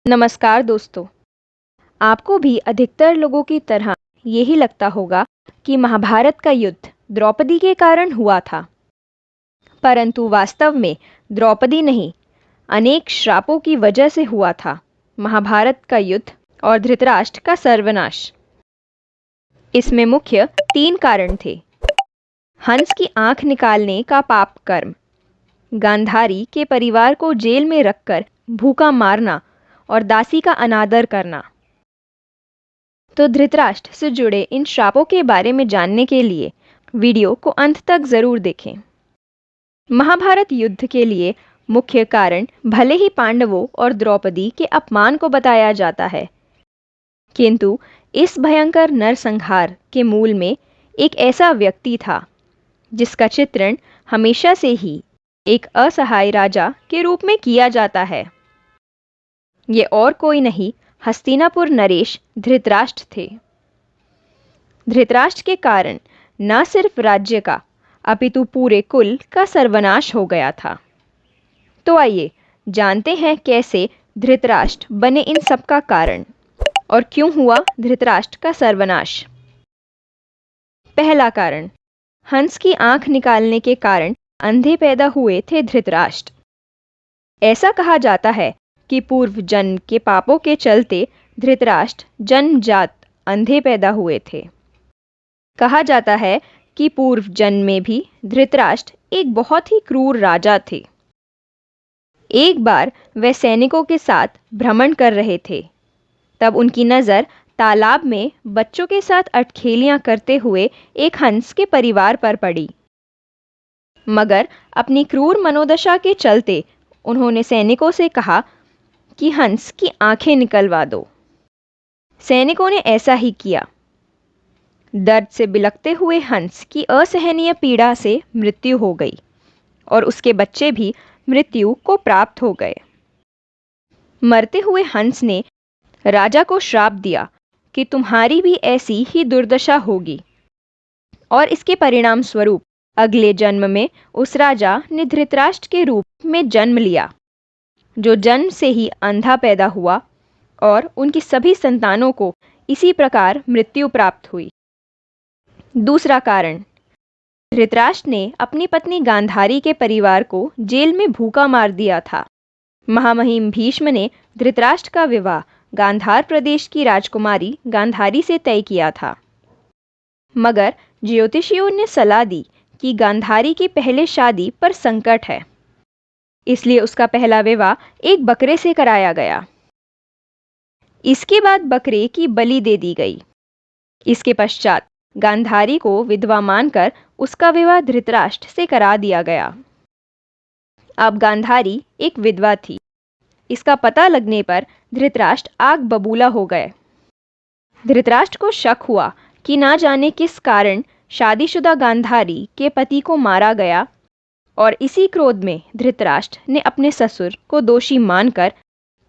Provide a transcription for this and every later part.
नमस्कार दोस्तों। आपको भी अधिकतर लोगों की तरह यही लगता होगा कि महाभारत का युद्ध द्रौपदी के कारण हुआ था। परंतु वास्तव में द्रौपदी नहीं, अनेक श्रापों की वजह से हुआ था महाभारत का युद्ध और धृतराष्ट्र का सर्वनाश। इसमें मुख्य 3 कारण थे। हंस की आंख निकालने का पाप कर्म, गांधारी के परिवार को जेल में रखकर भूखा मारना और दासी का अनादर करना। तो धृतराष्ट्र से जुड़े इन श्रापों के बारे में जानने के लिए वीडियो को अंत तक जरूर देखें। महाभारत युद्ध के लिए मुख्य कारण भले ही पांडवों और द्रौपदी के अपमान को बताया जाता है, किंतु इस भयंकर नरसंहार के मूल में एक ऐसा व्यक्ति था जिसका चित्रण हमेशा से ही एक असहाय राजा के रूप में किया जाता है। ये और कोई नहीं, हस्तिनापुर नरेश धृतराष्ट्र थे। धृतराष्ट्र के कारण न सिर्फ राज्य का अपितु पूरे कुल का सर्वनाश हो गया था। तो आइए जानते हैं कैसे धृतराष्ट्र बने इन सब का कारण और क्यों हुआ धृतराष्ट्र का सर्वनाश। पहला कारण, हंस की आंख निकालने के कारण अंधे पैदा हुए थे धृतराष्ट्र। ऐसा कहा जाता है कि पूर्व जन्म के पापों के चलते धृतराष्ट्र जन्मजात अंधे पैदा हुए थे। कहा जाता है कि पूर्व जन्म में भी धृतराष्ट्र एक बहुत ही क्रूर राजा थे। एक बार वे सैनिकों के साथ भ्रमण कर रहे थे, तब उनकी नज़र तालाब में बच्चों के साथ अटखेलियां करते हुए एक हंस के परिवार पर पड़ी। मगर अपनी क्रूर मनोदशा के चलते उन्होंने सैनिकों से कहा कि हंस की आंखें निकलवा दो। सैनिकों ने ऐसा ही किया। दर्द से बिलखते हुए हंस की असहनीय पीड़ा से मृत्यु हो गई और उसके बच्चे भी मृत्यु को प्राप्त हो गए। मरते हुए हंस ने राजा को श्राप दिया कि तुम्हारी भी ऐसी ही दुर्दशा होगी, और इसके परिणाम स्वरूप अगले जन्म में उस राजा ने धृतराष्ट्र के रूप में जन्म लिया, जो जन्म से ही अंधा पैदा हुआ, और उनकी सभी संतानों को इसी प्रकार मृत्यु प्राप्त हुई। दूसरा कारण, धृतराष्ट्र ने अपनी पत्नी गांधारी के परिवार को जेल में भूखा मार दिया था। महामहिम भीष्म ने धृतराष्ट्र का विवाह गांधार प्रदेश की राजकुमारी गांधारी से तय किया था। मगर ज्योतिषियों ने सलाह दी कि गांधारी की पहले शादी पर संकट है, इसलिए उसका पहला विवाह एक बकरे से कराया गया। इसके बाद बकरे की बलि दे दी गई। इसके पश्चात गांधारी को विधवा मानकर उसका विवाह धृतराष्ट्र से करा दिया गया। अब गांधारी एक विधवा थी। इसका पता लगने पर धृतराष्ट्र आग बबूला हो गए। धृतराष्ट्र को शक हुआ कि ना जाने किस कारण शादीशुदा गांधारी के पति को मारा गया, और इसी क्रोध में धृतराष्ट्र ने अपने ससुर को दोषी मानकर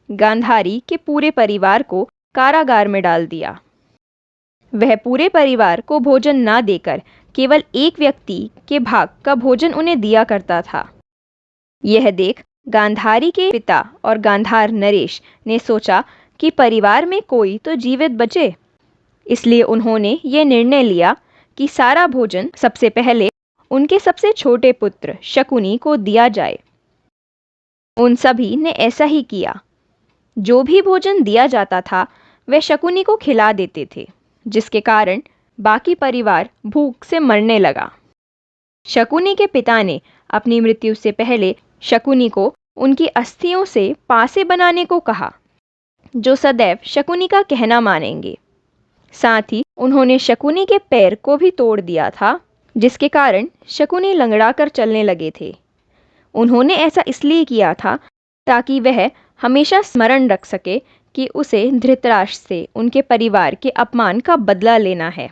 गांधारी के पूरे परिवार को कारागार में डाल दिया। वह पूरे परिवार को भोजन ना देकर केवल एक व्यक्ति के भाग का भोजन उन्हें दिया करता था। यह देख गांधारी के पिता और गांधार नरेश ने सोचा कि परिवार में कोई तो जीवित बचे, इसलिए उन्होंने ये निर्णय लिया कि सारा भोजन सबसे पहले उनके सबसे छोटे पुत्र शकुनी को दिया जाए। उन सभी ने ऐसा ही किया। जो भी भोजन दिया जाता था वे शकुनी को खिला देते थे, जिसके कारण बाकी परिवार भूख से मरने लगा। शकुनी के पिता ने अपनी मृत्यु से पहले शकुनी को उनकी अस्थियों से पासे बनाने को कहा, जो सदैव शकुनी का कहना मानेंगे। साथ ही उन्होंने शकुनी के पैर को भी तोड़ दिया था, जिसके कारण शकुनी लंगड़ा कर चलने लगे थे। उन्होंने ऐसा इसलिए किया था ताकि वह हमेशा स्मरण रख सके कि उसे धृतराष्ट्र से उनके परिवार के अपमान का बदला लेना है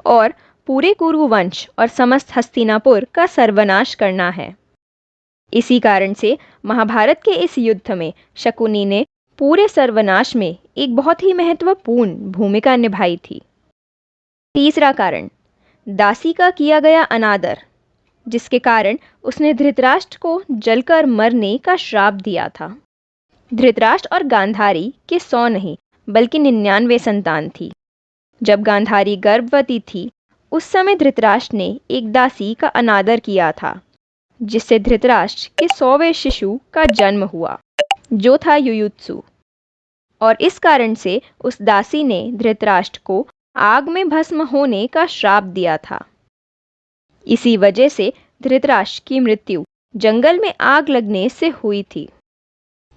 और पूरे कुरुवंश और समस्त हस्तिनापुर का सर्वनाश करना है। इसी कारण से महाभारत के इस युद्ध में शकुनी ने पूरे सर्वनाश में एक बहुत ही महत्वपूर्ण भूमिका निभाई थी। तीसरा कारण, दासी का किया गया अनादर, जिसके कारण उसने धृतराष्ट्र को जलकर मरने का श्राप दिया था। धृतराष्ट्र और गांधारी के 100 नहीं बल्कि 99 संतान थी। जब गांधारी गर्भवती थी उस समय धृतराष्ट्र ने एक दासी का अनादर किया था, जिससे धृतराष्ट्र के 100वें शिशु का जन्म हुआ, जो था युयुत्सु। और इस कारण से उस दासी ने धृतराष्ट्र को आग में भस्म होने का श्राप दिया था। इसी वजह से धृतराष्ट्र की मृत्यु जंगल में आग लगने से हुई थी।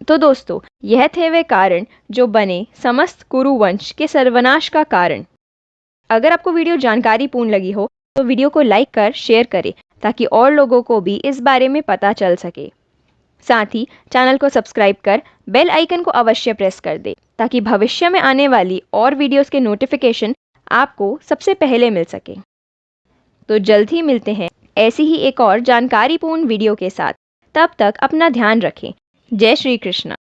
तो दोस्तों, यह थे वे कारण जो बने समस्त कुरु वंश के सर्वनाश का कारण। अगर आपको वीडियो जानकारीपूर्ण लगी हो तो वीडियो को लाइक कर शेयर करें ताकि और लोगों को भी इस बारे में पता चल सके। साथ ही चैनल को सब्सक्राइब कर बेल आइकन को अवश्य प्रेस कर दे ताकि भविष्य में आने वाली और वीडियोस के नोटिफिकेशन आपको सबसे पहले मिल सके। तो जल्द ही मिलते हैं ऐसी ही एक और जानकारीपूर्ण वीडियो के साथ। तब तक अपना ध्यान रखें। जय श्री कृष्ण।